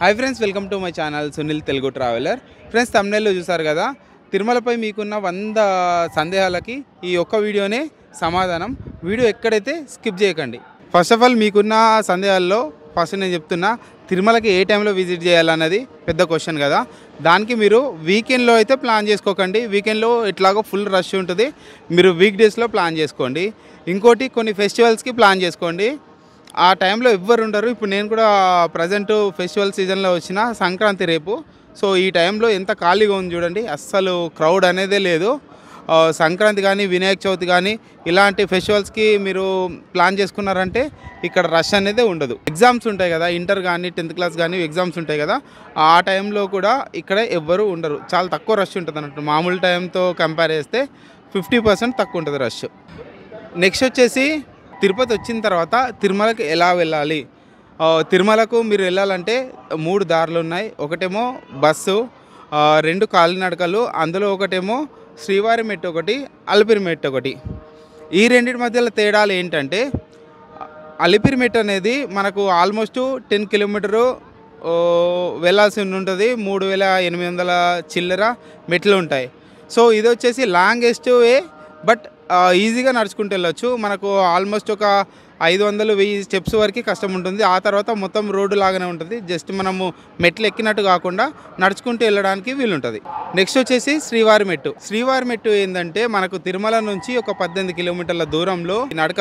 Hi friends, welcome to my channel Sunil Telugu traveller. Friends, thumbnail చూసారు కదా, తిరుమలపై మీకున్న 100 సందేహాలకి ఈ ఒక్క వీడియోనే సమాధానం. వీడియో ఎక్కడైతే స్కిప్ చేయకండి. ఫస్ట్ ఆఫ్ ఆల్ మీకున్న సందేహాల్లో ఫస్ట్ నేను చెప్తున్నా, తిరుమలకి ఏ టైంలో విజిట్ చేయాలన్నది పెద్ద క్వశ్చన్ కదా. దానికి మీరు వీకెండ్లో అయితే ప్లాన్ చేసుకోకండి. వీకెండ్లో ఎట్లాగో ఫుల్ రష్ ఉంటుంది. మీరు వీక్ డేస్లో ప్లాన్ చేసుకోండి. ఇంకోటి, కొన్ని ఫెస్టివల్స్కి ప్లాన్ చేసుకోండి. ఆ టైంలో ఎవ్వరు ఉండరు. ఇప్పుడు నేను కూడా ప్రజెంట్ ఫెస్టివల్ సీజన్లో వచ్చిన సంక్రాంతి రేపు. సో ఈ టైంలో ఎంత ఖాళీగా ఉంది చూడండి, అస్సలు క్రౌడ్ అనేదే లేదు. సంక్రాంతి కానీ వినాయక చవితి కానీ ఇలాంటి ఫెస్టివల్స్కి మీరు ప్లాన్ చేసుకున్నారంటే ఇక్కడ రష్ అనేది ఉండదు. ఎగ్జామ్స్ ఉంటాయి కదా, ఇంటర్ కానీ 10th క్లాస్ కానీ ఎగ్జామ్స్ ఉంటాయి కదా, ఆ టైంలో కూడా ఇక్కడ ఎవ్వరు ఉండరు. చాలా తక్కువ రష్ ఉంటుంది అన్నట్టు. మామూలు టైంతో కంపేర్ చేస్తే 50% తక్కువ ఉంటుంది రష్. నెక్స్ట్ వచ్చేసి, తిరుపతి వచ్చిన తర్వాత తిరుమలకి ఎలా వెళ్ళాలి? తిరుమలకు మీరు వెళ్ళాలంటే 3 దారులు ఉన్నాయి. ఒకటేమో బస్సు, 2 కాలినడకలు, అందులో ఒకటేమో శ్రీవారి మెట్టు ఒకటి, అలిపిరి మెట్టు ఒకటి. ఈ రెండింటి మధ్యలో తేడాలు ఏంటంటే, అలిపిరి మెట్టు అనేది మనకు ఆల్మోస్ట్ 10 కిలోమీటరు వెళ్ళాల్సి ఉంటుంది. 3800 చిల్లర మెట్లు ఉంటాయి. సో ఇది వచ్చేసి లాంగెస్ట్ వే, బట్ ఈజీగా నడుచుకుంటూ వెళ్ళొచ్చు. మనకు ఆల్మోస్ట్ ఒక 500-1000 స్టెప్స్ వరకు కష్టం ఉంటుంది. ఆ తర్వాత మొత్తం రోడ్డు లాగానే ఉంటుంది. జస్ట్ మనము మెట్లు ఎక్కినట్టు కాకుండా నడుచుకుంటూ వెళ్ళడానికి వీలుంటుంది. నెక్స్ట్ వచ్చేసి శ్రీవారి మెట్టు. శ్రీవారి మెట్టు ఏంటంటే, మనకు తిరుమల నుంచి ఒక 18 కిలోమీటర్ల దూరంలో నడక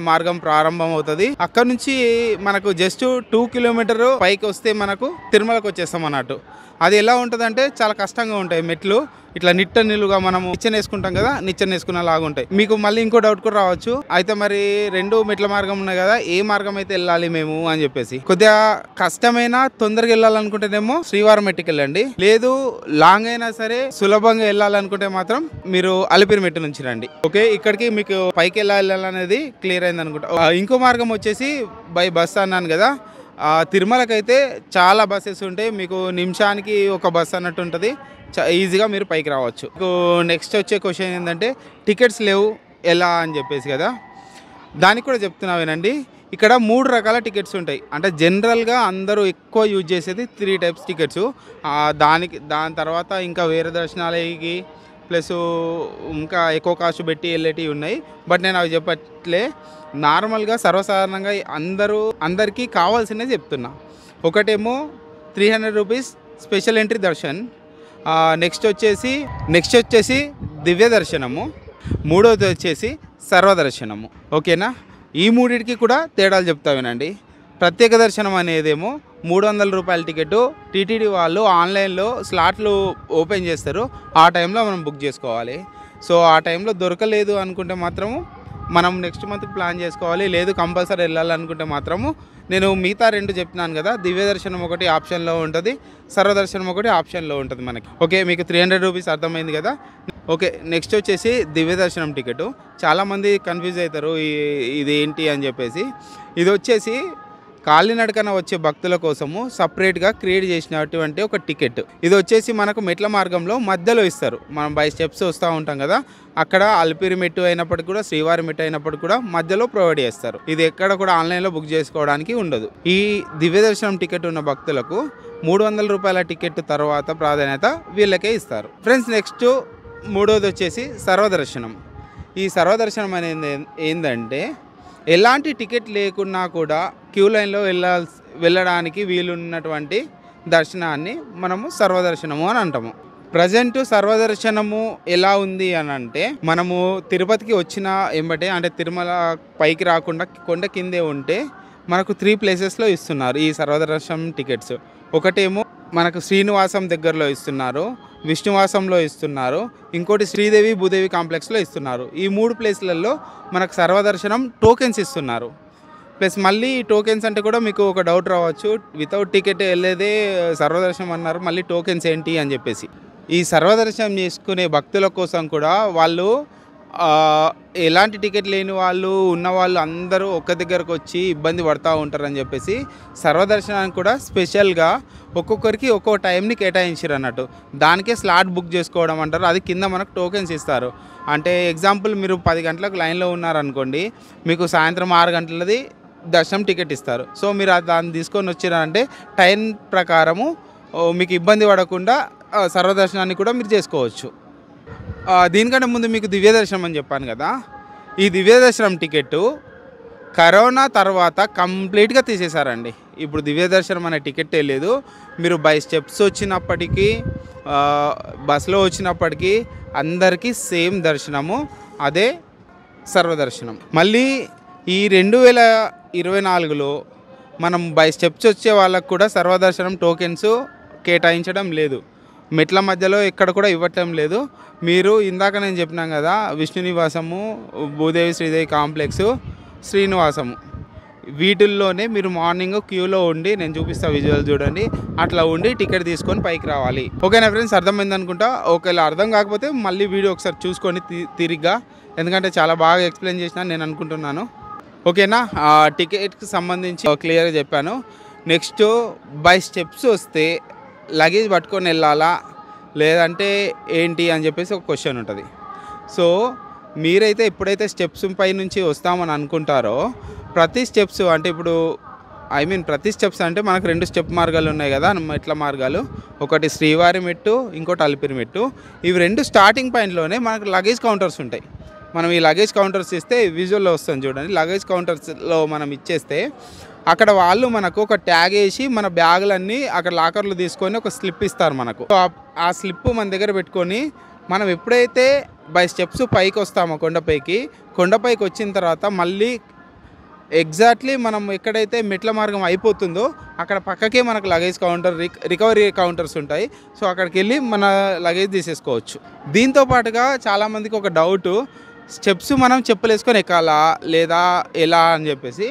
మార్గం ప్రారంభం అవుతుంది. అక్కడ నుంచి మనకు జస్ట్ 2 కిలోమీటర్ పైకి వస్తే మనకు తిరుమలకు వచ్చేస్తాం అన్నట్టు. అది ఎలా ఉంటుందంటే, చాలా కష్టంగా ఉంటాయి మెట్లు. ఇట్లా నిలుగా మనము నిచ్చెన వేసుకుంటాం కదా, నిచ్చెన వేసుకున్న లాగా ఉంటాయి. మీకు మళ్ళీ ఇంకో డౌట్ కూడా రావచ్చు, అయితే మరి 2 మెట్ల మార్గం ఉన్నాయి కదా, ఏ మార్గం అయితే వెళ్ళాలి మేము అని చెప్పేసి. కొద్దిగా కష్టమైనా తొందరగా వెళ్ళాలనుకుంటేనేమో శ్రీవారం మెట్టుకి వెళ్ళండి. లేదు లాంగ్ అయినా సరే సులభంగా వెళ్ళాలనుకుంటే మాత్రం మీరు అలిపిరి మెట్టు నుంచి రండి. ఓకే, ఇక్కడికి మీకు పైకి వెళ్ళాలనేది క్లియర్ అయింది అనుకుంటా. ఇంకో మార్గం వచ్చేసి బై బస్ అన్నాను కదా, తిరుమలకైతే చాలా బస్సెస్ ఉంటాయి. మీకు నిమిషానికి ఒక బస్ అన్నట్టు ఉంటుంది. ఈజీగా మీరు పైకి రావచ్చు. నెక్స్ట్ వచ్చే క్వశ్చన్ ఏంటంటే, టికెట్స్ లేవు ఎలా అని చెప్పేసి కదా. దానికి కూడా చెప్తున్నా వినండి. ఇక్కడ 3 రకాల టికెట్స్ ఉంటాయి. అంటే జనరల్గా అందరూ ఎక్కువ యూజ్ చేసేది 3 టైప్స్ టికెట్స్. దాని తర్వాత ఇంకా వేరే దర్శనాలకి ప్లస్ ఇంకా ఎక్కువ కాస్ట్ పెట్టి వెళ్ళేటివి ఉన్నాయి. బట్ నేను అవి చెప్పట్లే. నార్మల్గా సర్వసాధారణంగా అందరికీ కావాల్సినవి చెప్తున్నా. ఒకటేమో 300 rupees special entry Darshan. Next వచ్చేసి దివ్య దర్శనము. మూడోది వచ్చేసి సర్వదర్శనము. ఓకేనా? ఈ మూడింటికి కూడా తేడాలు చెప్తా వినండి. ప్రత్యేక దర్శనం అనేదేమో 300 రూపాయల టికెట్. టీటీడీ వాళ్ళు ఆన్లైన్లో స్లాట్లు ఓపెన్ చేస్తారు. ఆ టైంలో మనం బుక్ చేసుకోవాలి. సో ఆ టైంలో దొరకలేదు అనుకుంటే మాత్రము మనం నెక్స్ట్ మంత్కి ప్లాన్ చేసుకోవాలి. లేదు కంపల్సరీ వెళ్ళాలనుకుంటే మాత్రము నేను మిగతా 2 చెప్తున్నాను కదా, దివ్య దర్శనం ఒకటి ఆప్షన్లో ఉంటుంది, సర్వదర్శనం ఒకటి ఆప్షన్లో ఉంటుంది మనకి. ఓకే, మీకు 300 రూపీస్ అర్థమైంది కదా. ఓకే, నెక్స్ట్ వచ్చేసి దివ్య దర్శనం టికెట్. చాలామంది కన్ఫ్యూజ్ అవుతారు ఇది ఏంటి అని చెప్పేసి. ఇది వచ్చేసి కాలినడకన వచ్చే భక్తుల కోసము సపరేట్గా క్రియేట్ చేసినటువంటి ఒక టికెట్. ఇది వచ్చేసి మనకు మెట్ల మార్గంలో మధ్యలో ఇస్తారు. మనం బై స్టెప్స్ వస్తూ ఉంటాం కదా, అక్కడ అలిపిరి మెట్టు అయినప్పటికీ కూడా శ్రీవారి మెట్టు అయినప్పటికీ కూడా మధ్యలో ప్రొవైడ్ చేస్తారు. ఇది ఎక్కడ కూడా ఆన్లైన్లో బుక్ చేసుకోవడానికి ఉండదు. ఈ దివ్య దర్శనం టికెట్ ఉన్న భక్తులకు 300 రూపాయల టికెట్ తర్వాత ప్రాధాన్యత వీళ్ళకే ఇస్తారు. ఫ్రెండ్స్, నెక్స్ట్ మూడోది వచ్చేసి సర్వదర్శనం. ఈ సర్వదర్శనం అనేది ఏంటంటే, ఎలాంటి టికెట్ లేకున్నా కూడా క్యూ లైన్లో వెళ్ళడానికి వీలున్నటువంటి దర్శనాన్ని మనము సర్వదర్శనము అని అంటాము. ప్రజెంట్ సర్వదర్శనము ఎలా ఉంది అని అంటే, మనము తిరుపతికి వచ్చిన ఎంబటే, అంటే తిరుమల పైకి రాకుండా కొండ కిందే ఉంటే మనకు 3 ప్లేసెస్లో ఇస్తున్నారు ఈ సర్వదర్శనం టికెట్స్. ఒకటేమో మనకు శ్రీనివాసం దగ్గరలో ఇస్తున్నారు, విష్ణువాసంలో ఇస్తున్నారు, ఇంకోటి శ్రీదేవి భూదేవి కాంప్లెక్స్లో ఇస్తున్నారు. ఈ 3 ప్లేస్లలో మనకు సర్వదర్శనం టోకెన్స్ ఇస్తున్నారు. ప్లస్ మళ్ళీ ఈ టోకెన్స్ అంటే కూడా మీకు ఒక డౌట్ రావచ్చు, వితౌట్ టికెట్ వెళ్ళేదే సర్వదర్శనం అన్నారు, మళ్ళీ టోకెన్స్ ఏంటి అని చెప్పేసి. ఈ సర్వదర్శనం చేసుకునే భక్తుల కోసం కూడా వాళ్ళు ఎలాంటి టికెట్ లేని వాళ్ళు ఉన్నవాళ్ళు అందరూ ఒక్క దగ్గరకు వచ్చి ఇబ్బంది పడుతూ ఉంటారని చెప్పేసి సర్వదర్శనానికి కూడా స్పెషల్గా ఒక్కొక్కరికి ఒక్కో టైంని కేటాయించారు అన్నట్టు. దానికే స్లాట్ బుక్ చేసుకోవడం అంటారు. అది కింద మనకు టోకెన్స్ ఇస్తారు. అంటే ఎగ్జాంపుల్, మీరు 10 గంటలకు లైన్లో ఉన్నారనుకోండి, మీకు సాయంత్రం 6 గంటలది దర్శనం టికెట్ ఇస్తారు. సో మీరు దాన్ని తీసుకొని వచ్చినారంటే టైం ప్రకారము మీకు ఇబ్బంది పడకుండా సర్వదర్శనాన్ని కూడా మీరు చేసుకోవచ్చు. దీనికంటే ముందు మీకు దివ్య దర్శనం అని చెప్పాను కదా, ఈ దివ్య దర్శనం టికెట్టు కరోనా తర్వాత కంప్లీట్గా తీసేశారండి. ఇప్పుడు దివ్య దర్శనం అనే టికెట్టే లేదు. మీరు బై స్టెప్స్ వచ్చినప్పటికీ బస్సులో వచ్చినప్పటికీ అందరికీ సేమ్ దర్శనము, అదే సర్వదర్శనం. మళ్ళీ ఈ 2024లో మనం బై స్టెప్స్ వచ్చే వాళ్ళకు కూడా సర్వదర్శనం టోకెన్స్ కేటాయించడం లేదు. మెట్ల మధ్యలో ఎక్కడ కూడా ఇవ్వటం లేదు. మీరు ఇందాక నేను చెప్పినాం కదా, విష్ణు నివాసము, భూదేవి శ్రీదేవి కాంప్లెక్సు, శ్రీనివాసము, వీటిల్లోనే మీరు మార్నింగ్ క్యూలో ఉండి, నేను చూపిస్తా విజువల్ చూడండి, అట్లా ఉండి టికెట్ తీసుకొని పైకి రావాలి. ఓకేనా ఫ్రెండ్స్, అర్థమైంది అనుకుంటా. ఒకవేళ అర్థం కాకపోతే మళ్ళీ వీడియో ఒకసారి చూసుకొని తిరిగ్గా, ఎందుకంటే చాలా బాగా ఎక్స్ప్లెయిన్ చేసినా నేను అనుకుంటున్నాను. ఓకేనా, టికెట్కి సంబంధించి క్లియర్గా చెప్పాను. నెక్స్ట్ బై స్టెప్స్ వస్తే లగేజ్ పట్టుకొని వెళ్ళాలా లేదంటే ఏంటి అని చెప్పేసి ఒక క్వశ్చన్ ఉంటుంది. సో మీరైతే ఎప్పుడైతే స్టెప్స్ పై నుంచి వస్తామని అనుకుంటారో, ప్రతి స్టెప్స్ అంటే ఇప్పుడు ప్రతి స్టెప్స్ అంటే మనకు 2 స్టెప్ మార్గాలు ఉన్నాయి కదా, మెట్ల మార్గాలు. ఒకటి శ్రీవారి మెట్టు, ఇంకోటి అలిపిరి మెట్టు. ఇవి 2 స్టార్టింగ్ పాయింట్లోనే మనకు లగేజ్ కౌంటర్స్ ఉంటాయి. మనం ఈ లగేజ్ కౌంటర్స్ ఇస్తే విజువల్లో వస్తుంది చూడండి. లగేజ్ కౌంటర్స్లో మనం ఇచ్చేస్తే అక్కడ వాళ్ళు మనకు ఒక ట్యాగ్ వేసి మన బ్యాగులన్నీ అక్కడ లాకర్లు తీసుకొని ఒక స్లిప్ ఇస్తారు మనకు. ఆ స్లిప్ మన దగ్గర పెట్టుకొని మనం ఎప్పుడైతే బై స్టెప్స్ పైకి వస్తామో కొండపైకి వచ్చిన తర్వాత మళ్ళీ ఎగ్జాక్ట్లీ మనం ఎక్కడైతే మెట్ల మార్గం అయిపోతుందో అక్కడ పక్కకే మనకు లగేజ్ కౌంటర్, రికవరీ కౌంటర్స్ ఉంటాయి. సో అక్కడికి వెళ్ళి మన లగేజ్ తీసేసుకోవచ్చు. దీంతో పాటుగా చాలామందికి ఒక డౌటు, స్టెప్స్ మనం చెప్పులు వేసుకొని ఎక్కాలా లేదా ఎలా అని చెప్పేసి.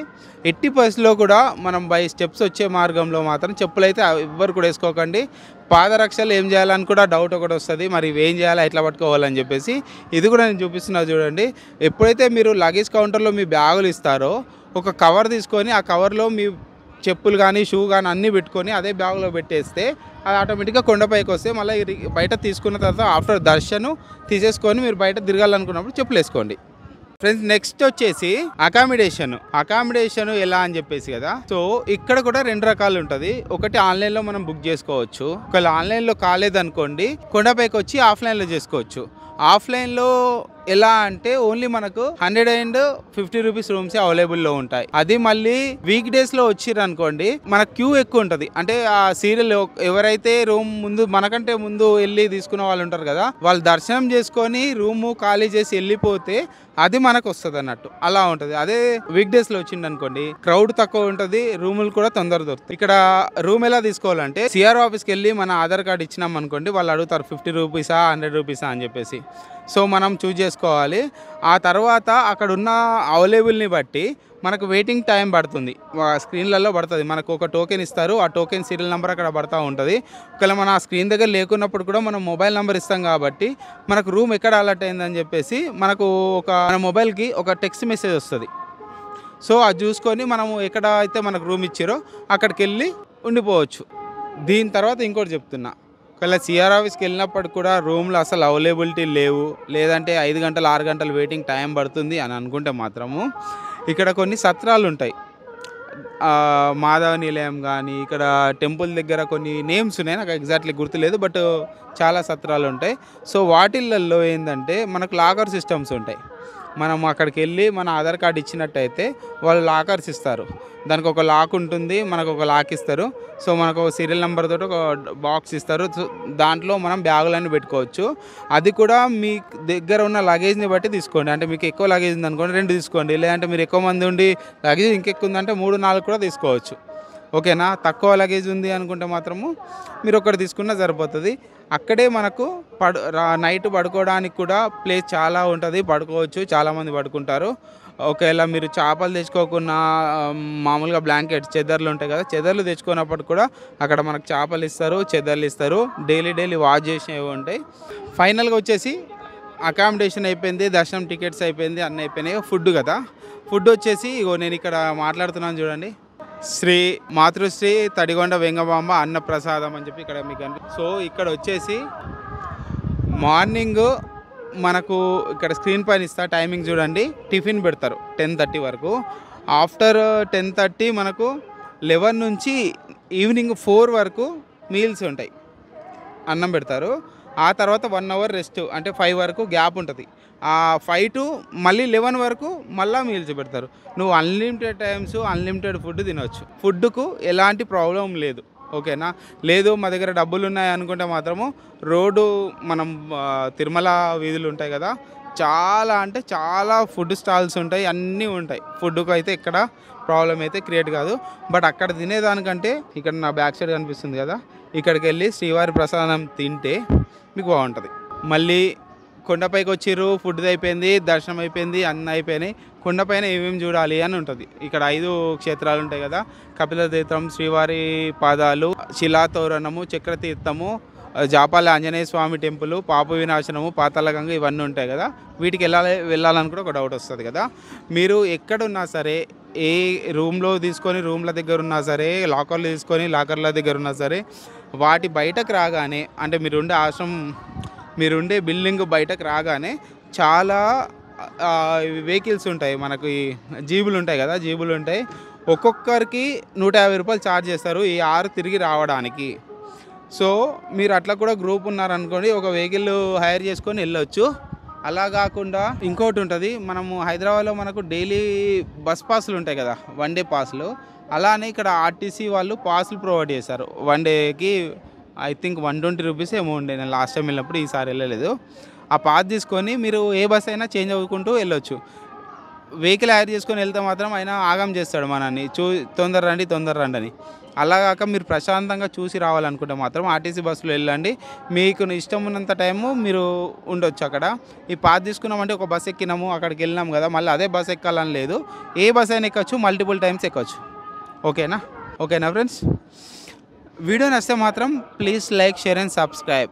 ఎట్టి పరిస్థితిలో కూడా మనం బై స్టెప్స్ వచ్చే మార్గంలో మాత్రం చెప్పులు అయితే ఎవ్వరు కూడా వేసుకోకండి. పాదరక్షలు ఏం చేయాలని కూడా డౌట్ ఒకటి వస్తుంది, మరి ఇవేం చేయాలా, ఎట్లా పట్టుకోవాలని చెప్పేసి. ఇది కూడా నేను చూపిస్తున్నా చూడండి. ఎప్పుడైతే మీరు లగేజ్ కౌంటర్లో మీ బ్యాగులు ఇస్తారో ఒక కవర్ తీసుకొని ఆ కవర్లో మీ చెప్పులు కానీ షూ కానీ అన్నీ పెట్టుకొని అదే బ్యాగ్లో పెట్టేస్తే అది ఆటోమేటిక్గా కొండపైకి వస్తే మళ్ళీ బయట తీసుకున్న తర్వాత ఆఫ్టర్ దర్శనం తీసేసుకొని మీరు బయట తిరగాలనుకున్నప్పుడు చెప్పులు వేసుకోండి. ఫ్రెండ్స్, నెక్స్ట్ వచ్చేసి అకామిడేషన్ ఎలా అని చెప్పేసి కదా. సో ఇక్కడ కూడా 2 రకాలు ఉంటుంది. ఒకటి ఆన్లైన్లో మనం బుక్ చేసుకోవచ్చు. ఒకవేళ ఆన్లైన్లో కాలేదనుకోండి కొండపైకి వచ్చి ఆఫ్లైన్లో చేసుకోవచ్చు. ఆఫ్లైన్లో ఎలా అంటే ఓన్లీ మనకు 150 రూపీస్ రూమ్స్ అవైలబుల్లో ఉంటాయి. అది మళ్ళీ వీక్ డేస్లో వచ్చిరనుకోండి మనకు క్యూ ఎక్కువ ఉంటుంది. అంటే ఆ సీరియల్ ఎవరైతే రూమ్ ముందు మనకంటే ముందు వెళ్ళి తీసుకున్న వాళ్ళు ఉంటారు కదా, వాళ్ళు దర్శనం చేసుకొని రూము ఖాళీ చేసి వెళ్ళిపోతే అది మనకు వస్తుంది అన్నట్టు, అలా ఉంటుంది. అదే వీక్ డేస్లో వచ్చింది అనుకోండి క్రౌడ్ తక్కువ ఉంటుంది, రూములు కూడా తొందర దొరుకుతాయి. ఇక్కడ రూమ్ ఎలా తీసుకోవాలంటే సిఆర్ ఆఫీస్కి వెళ్ళి మన ఆధార్ కార్డు ఇచ్చినాం అనుకోండి, వాళ్ళు అడుగుతారు 50 రూపీసా 100 రూపీసా అని చెప్పేసి. సో మనం చూజ్ చేసుకోవాలి. ఆ తర్వాత అక్కడ ఉన్న అవైలబుల్ని బట్టి మనకు వెయిటింగ్ టైం పడుతుంది, స్క్రీన్లలో పడుతుంది. మనకు ఒక టోకెన్ ఇస్తారు, ఆ టోకెన్ సీరియల్ నెంబర్ అక్కడ పడుతూ ఉంటుంది. ఒకవేళ మన ఆ స్క్రీన్ దగ్గర లేకున్నప్పుడు కూడా మనం మొబైల్ నెంబర్ ఇస్తాం కాబట్టి మనకు రూమ్ ఎక్కడ అలర్ట్ అయిందని చెప్పేసి మనకు మన మొబైల్కి ఒక టెక్స్ట్ మెసేజ్ వస్తుంది. సో అది చూసుకొని మనము ఎక్కడ అయితే మనకు రూమ్ ఇచ్చారో అక్కడికి వెళ్ళి ఉండిపోవచ్చు. దీని తర్వాత ఇంకోటి చెప్తున్నా, ఒకవేళ సిఆర్ ఆఫీస్కి వెళ్ళినప్పుడు కూడా రూమ్లు అసలు అవైలబిలిటీ లేవు, లేదంటే 5 గంటలు 6 గంటలు వెయిటింగ్ టైం పడుతుంది అని అనుకుంటే మాత్రము ఇక్కడ కొన్ని సత్రాలు ఉంటాయి. మాధవ నిలయం కానీ, ఇక్కడ టెంపుల్ దగ్గర కొన్ని నేమ్స్ ఉన్నాయి, నాకు ఎగ్జాక్ట్లీ గుర్తులేదు, బట్ చాలా సత్రాలు ఉంటాయి. సో వాటిల్లో ఏంటంటే మనకు లాకర్ సిస్టమ్స్ ఉంటాయి. మనం అక్కడికి వెళ్ళి మన ఆధార్ కార్డు ఇచ్చినట్టయితే వాళ్ళు లాకర్స్ ఇస్తారు. దానికి ఒక లాక్ ఉంటుంది, మనకు ఒక లాక్ ఇస్తారు. సో మనకు ఒక సీరియల్ నెంబర్ తోటి ఒక బాక్స్ ఇస్తారు. సో దాంట్లో మనం బ్యాగులన్నీ పెట్టుకోవచ్చు. అది కూడా మీ దగ్గర ఉన్న లగేజ్ని బట్టి తీసుకోండి. అంటే మీకు ఎక్కువ లగేజ్ ఉంది అనుకోండి 2 తీసుకోండి, లేదంటే మీరు ఎక్కువ మంది ఉండి లగేజ్ ఇంకెక్కువ ఉందంటే 3, 4 కూడా తీసుకోవచ్చు. ఓకేనా, తక్కువ లగేజ్ ఉంది అనుకుంటే మాత్రము మీరు ఒకటి తీసుకున్నా సరిపోతుంది. అక్కడే మనకు నైట్ పడుకోవడానికి కూడా ప్లేస్ చాలా ఉంటుంది, పడుకోవచ్చు, చాలామంది పడుకుంటారు. ఒకవేళ మీరు చేపలు తెచ్చుకోకుండా మామూలుగా బ్లాంకెట్స్ చెదర్లు ఉంటాయి కదా, చెదర్లు తెచ్చుకున్నప్పుడు కూడా అక్కడ మనకు చేపలు ఇస్తారు, చెదర్లు ఇస్తారు. డైలీ వాచ్ చేసినవి ఉంటాయి. ఫైనల్గా వచ్చేసి అకామిడేషన్ అయిపోయింది, దర్శనం టికెట్స్ అయిపోయింది, అన్నీ అయిపోయినాయి. ఫుడ్ కదా, ఫుడ్ వచ్చేసి ఇగో నేను ఇక్కడ మాట్లాడుతున్నాను చూడండి, శ్రీ మాతృశ్రీ తడిగొండ వెంగమాంబ అన్న ప్రసాదం అని చెప్పి ఇక్కడ మీకు సో ఇక్కడ వచ్చేసి మార్నింగ్ మనకు ఇక్కడ స్క్రీన్ పైన ఇస్తా టైమింగ్ చూడండి. టిఫిన్ పెడతారు 10:30 వరకు. ఆఫ్టర్ 10:30 మనకు 11 నుంచి ఈవినింగ్ 4 వరకు మీల్స్ ఉంటాయి, అన్నం పెడతారు. ఆ తర్వాత 1 అవర్ రెస్ట్, అంటే 5 వరకు గ్యాప్ ఉంటుంది. ఆ 5 టు మళ్ళీ 11 వరకు మళ్ళీ మీల్స్ పెడతారు. నువ్వు అన్లిమిటెడ్ టైమ్స్ అన్లిమిటెడ్ ఫుడ్ తినవచ్చు. ఫుడ్కు ఎలాంటి ప్రాబ్లం లేదు, ఓకేనా. లేదు మా దగ్గర డబ్బులు ఉన్నాయి అనుకుంటే మాత్రము రోడ్డు మనం తిరుమల వీధులు ఉంటాయి కదా, చాలా అంటే చాలా ఫుడ్ స్టాల్స్ ఉంటాయి, అన్నీ ఉంటాయి. ఫుడ్కు అయితే ఇక్కడ ప్రాబ్లం అయితే క్రియేట్ కాదు. బట్ అక్కడ తినేదానికంటే ఇక్కడ నా బ్యాక్ సైడ్ కనిపిస్తుంది కదా, ఇక్కడికి వెళ్ళి శ్రీవారి ప్రసాదం తింటే మీకు బాగుంటుంది. మళ్ళీ కొండపైకి వచ్చిర్రు, ఫుడ్ అయిపోయింది, దర్శనం అయిపోయింది, అన్నీ అయిపోయినాయి, కొండపైన ఏమేమి చూడాలి అని ఉంటుంది. ఇక్కడ 5 క్షేత్రాలు ఉంటాయి కదా, కపిలతీర్థం, శ్రీవారి పాదాలు, శిలాతోరణము, చక్రతీర్థము, జాపాల ఆంజనేయ స్వామి టెంపుల్, పాప వినాశనము, పాతాళగంగ, ఇవన్నీ ఉంటాయి కదా. వీటికి వెళ్ళాలని కూడా ఒక డౌట్ వస్తుంది కదా. మీరు ఎక్కడున్నా సరే, ఏ రూమ్లో తీసుకొని రూమ్ల దగ్గర ఉన్నా సరే, లాకర్లు తీసుకొని లాకర్ల దగ్గర ఉన్నా సరే, వాటి బయటకు రాగానే, అంటే మీరుండే బిల్డింగ్ బయటకు రాగానే చాలా వెహికల్స్ ఉంటాయి, మనకు ఈ జీబులు ఉంటాయి కదా, జీబులు ఉంటాయి. ఒక్కొక్కరికి 150 రూపాయలు ఛార్జ్ చేస్తారు ఈ 6 తిరిగి రావడానికి. సో మీరు అట్లా కూడా గ్రూప్ ఉన్నారనుకోండి, ఒక వెహికల్ హైర్ చేసుకొని వెళ్ళొచ్చు. అలా కాకుండా ఇంకోటి ఉంటుంది, మనము హైదరాబాద్లో మనకు డైలీ బస్ పాసులు ఉంటాయి కదా, 1 డే పాసులు. అలానే ఇక్కడ ఆర్టీసీ వాళ్ళు పాసులు ప్రొవైడ్ చేస్తారు. 1 డేకి ఐ థింక్ 120 రూపీస్ ఏమో ఉండే, నేను లాస్ట్ టైం వెళ్ళినప్పుడు, ఈసారి వెళ్ళలేదు. ఆ పాస్ తీసుకొని మీరు ఏ బస్ అయినా చేంజ్ అవ్వుకుంటూ వెళ్ళొచ్చు. వెహికల్ హైర్ చేసుకొని వెళ్తే మాత్రం ఆయన ఆగం చేస్తాడు మనల్ని, తొందర రండి అని. అలా కాక మీరు ప్రశాంతంగా చూసి రావాలనుకుంటే మాత్రం ఆర్టీసీ బస్సులో వెళ్ళండి. మీకు ఇష్టం ఉన్నంత టైము మీరు ఉండొచ్చు అక్కడ. ఈ పాస్ తీసుకున్నామంటే ఒక బస్ ఎక్కినాము, అక్కడికి వెళ్ళినాం కదా, మళ్ళీ అదే బస్ ఎక్కాలని లేదు, ఏ బస్ అయినా ఎక్కొచ్చు, మల్టిపుల్ టైమ్స్ ఎక్కొచ్చు. ఓకేనా ఫ్రెండ్స్? వీడియో నచ్చితే మాత్రం please like, share and subscribe.